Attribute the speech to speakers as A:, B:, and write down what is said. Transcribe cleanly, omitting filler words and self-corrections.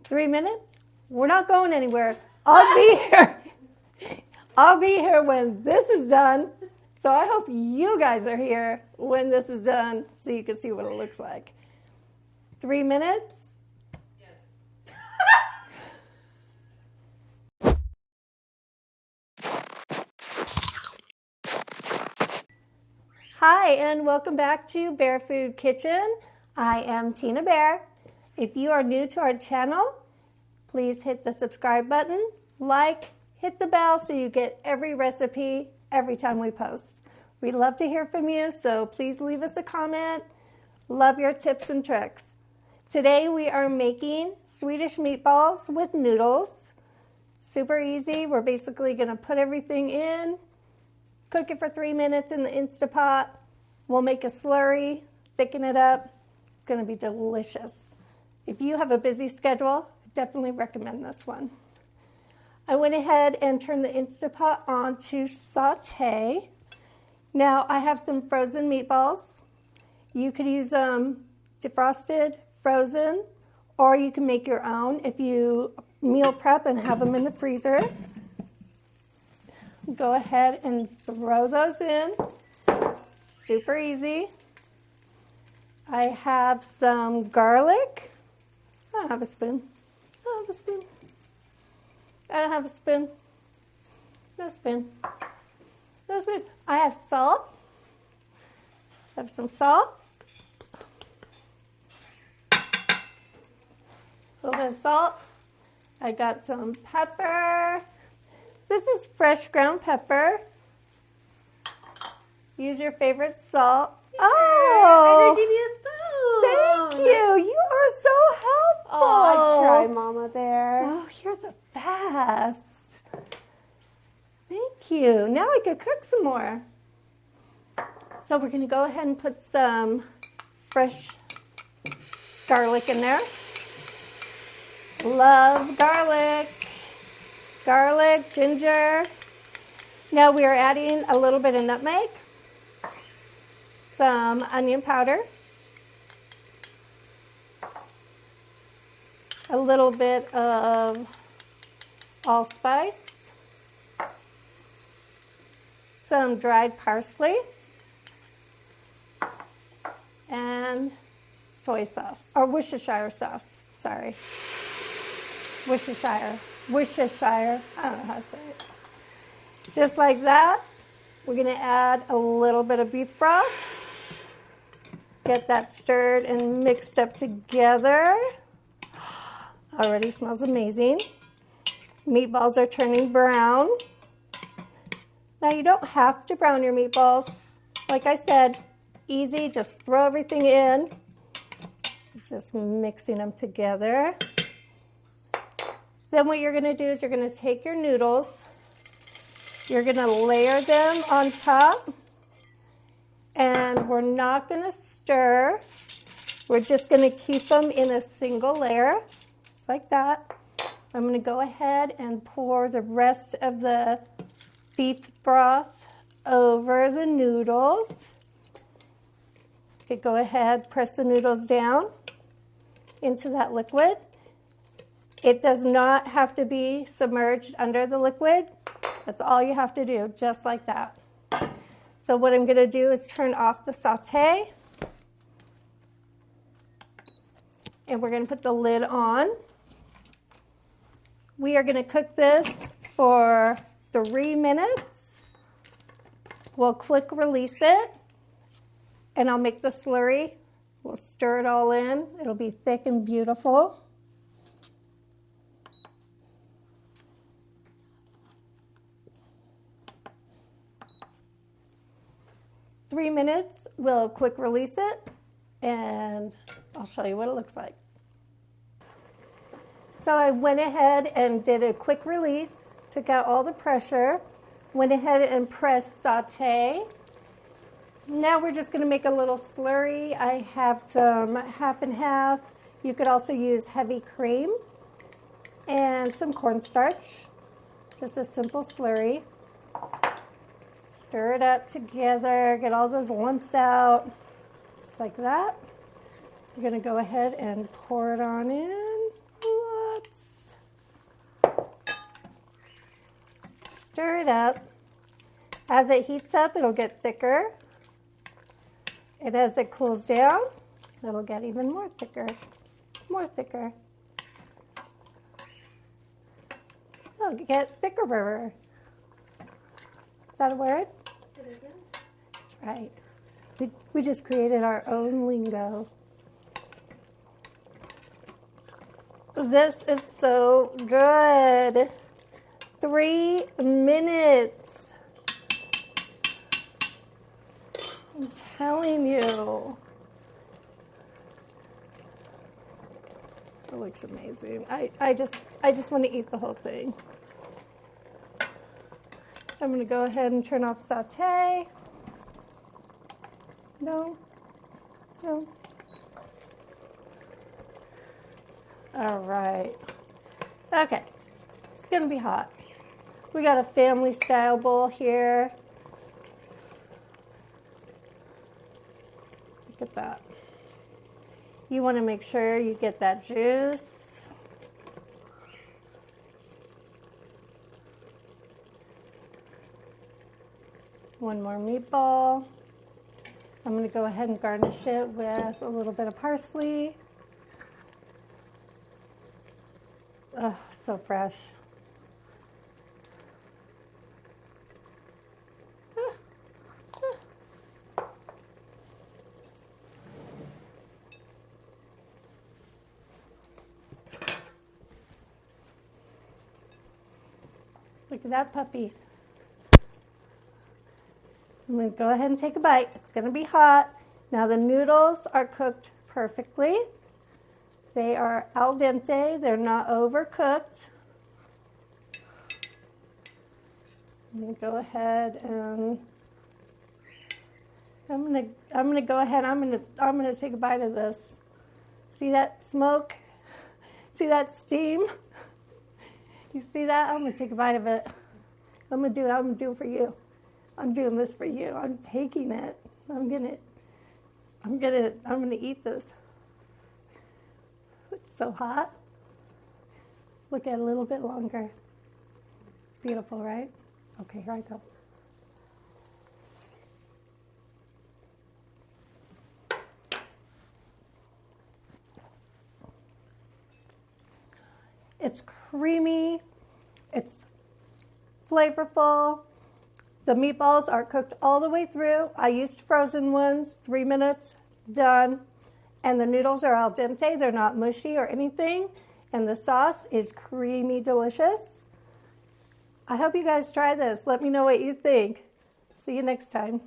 A: 3 minutes? We're not going anywhere. I'll be here. I'll be here when this is done. So I hope you guys are here when this is done so you can see what it looks like. 3 minutes?
B: Yes.
A: Hi, and welcome back to Bear Food Kitchen. I am Tina Bear. If you are new to our channel, please hit the subscribe button, hit the bell so you get every recipe every time we post. We'd love to hear from you, so please leave us a comment. Love your tips and tricks. Today we are making Swedish meatballs with noodles. Super easy. We're basically going to put everything in, cook it for 3 minutes in the Instapot. We'll make a slurry, thicken it up. It's going to be delicious. If you have a busy schedule, I definitely recommend this one. I went ahead and turned the Instapot on to saute. Now I have some frozen meatballs. You could use defrosted, frozen, or you can make your own if you meal prep and have them in the freezer. Go ahead and throw those in. Super easy. I have some garlic. I don't have a spoon. I don't have a spoon. I don't have a spoon. No spoon. No spoon. I have salt. I have some salt. A little bit of salt. I got some pepper. This is fresh ground pepper. Use your favorite salt.
B: I heard you need a spoon.
A: Thank you. You are so helpful.
B: Oh, I try, Mama Bear.
A: Oh, you're the best. Thank you. Now I could cook some more. So we're going to go ahead and put some fresh garlic in there. Love garlic. Garlic, ginger. Now we are adding a little bit of nutmeg, some onion powder, a little bit of allspice, some dried parsley, and soy sauce, or Worcestershire sauce, sorry. Worcestershire, I don't know how to say it. Just like that, we're going to add a little bit of beef broth. Get that stirred and mixed up together. Already smells amazing. Meatballs are turning brown. Now you don't have to brown your meatballs. Like I said, easy, just throw everything in. Just mixing them together. Then what you're going to do is you're going to take your noodles, you're going to layer them on top, and we're not going to stir. We're just going to keep them in a single layer, just like that. I'm going to go ahead and pour the rest of the beef broth over the noodles. Okay, go ahead, press the noodles down into that liquid. It does not have to be submerged under the liquid. That's all you have to do, just like that. So what I'm going to do is turn off the saute. And we're going to put the lid on. We are going to cook this for 3 minutes. We'll quick release it. And I'll make the slurry. We'll stir it all in. It'll be thick and beautiful. Three minutes, we'll quick release it, and I'll show you what it looks like. So I went ahead and did a quick release, took out all the pressure, went ahead and pressed saute. Now we're just going to make a little slurry. I have some half and half. You could also use heavy cream and some cornstarch. Just a simple slurry. Stir it up together, get all those lumps out, just like that. We're going to go ahead and pour it on in. What? Stir it up. As it heats up, it'll get thicker. And as it cools down, it'll get even more thicker. More thicker. It'll get thicker. Is that a word?
B: It isn't.
A: That's right. We just created our own lingo. This is so good. 3 minutes. I'm telling you. It looks amazing. I just want to eat the whole thing. I'm going to go ahead and turn off Sautee. No. All right. Okay. It's going to be hot. We got a family style bowl here. Look at that. You want to make sure you get that juice. One more meatball. I'm going to go ahead and garnish it with a little bit of parsley. Oh, so fresh. Look at that puppy. I'm going to go ahead and take a bite. It's going to be hot. Now the noodles are cooked perfectly. They are al dente. They're not overcooked. I'm going to go ahead and I'm going to go ahead. I'm going to take a bite of this. See that smoke? See that steam? You see that? I'm going to take a bite of it. I'm going to do it for you. I'm doing this for you. I'm taking it. I'm going to eat this. It's so hot. Look at it a little bit longer. It's beautiful, right? Okay, here I go. It's creamy. It's flavorful. The meatballs are cooked all the way through. I used frozen ones, 3 minutes, done. And the noodles are al dente. They're not mushy or anything. And the sauce is creamy, delicious. I hope you guys try this. Let me know what you think. See you next time.